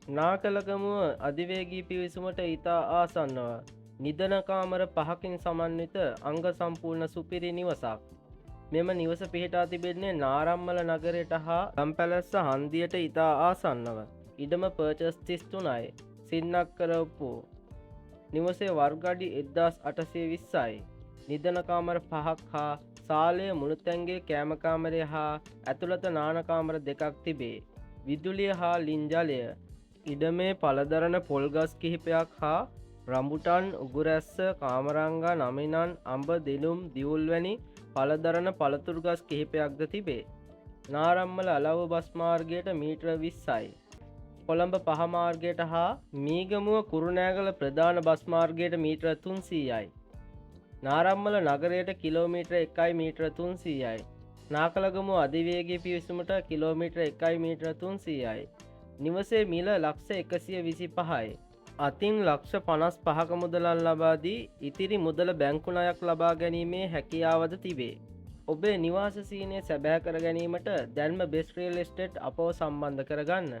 නාකලගමුව අධිවේගී පිවිසුමට ඉතා ආසන්නව නිදන කාමර 5කින් සමන්විත අංග සම්පූර්ණ සුපිරි නිවසක්. මෙම නිවස පිහිටා තිබෙන්නේ නාරම්මල නගරයට හා ගම්පැලැස්ස හන්දියට ඉතා ආසන්නව. ඉඩම පර්චස් 33යි. සින්නක් කරපු නිවසේ වර්ග අඩි 1820යි. නිදන කාමර 5ක් හා සාලය මුළුතැන්ගේ කෑම කාමරය හා ඇතුළත නාන කාමර 2ක් තිබේ. විදුලිය හා ලින්ජලය ඉඩමේ පළදරන පොල්ගස් කිහිපයක් හා රඹුටන් උගුරැස්ස කාමරංගා නමිනන් අඹ දෙනුම් දිවුල් වැනි පළදරන පළතුරු ගස් කිහිපයක්ද තිබේ. නාරම්මල අලව්ව බස් මාර්ගයට මීටර 20යි. කොළඹ පහ මාර්ගයට හා මීගමුව කුරුණෑගල ප්‍රධාන බස් මාර්ගයට මීටර 300යි. නාරම්මල නගරයට කිලෝමීටර 1යි මීටර 300යි. නාකලගමුව අධිවේගී පිවිසුමට කිලෝමීටර 1යි මීටර 300යි. නිවසේ මිල ලක්ෂ 125යි. අතින් ලක්ෂ 55ක මුදලක් ලබා දී ඉතිරි මුදල බැංකු ණයක් ලබා ගැනීමේ හැකියාවද තිබේ. ඔබේ නිවාස සීනය සැබෑ කර ගැනීමට දැන්ම බෙස්ට් රියල් එස්ටේට් අපව සම්බන්ධ කරගන්න.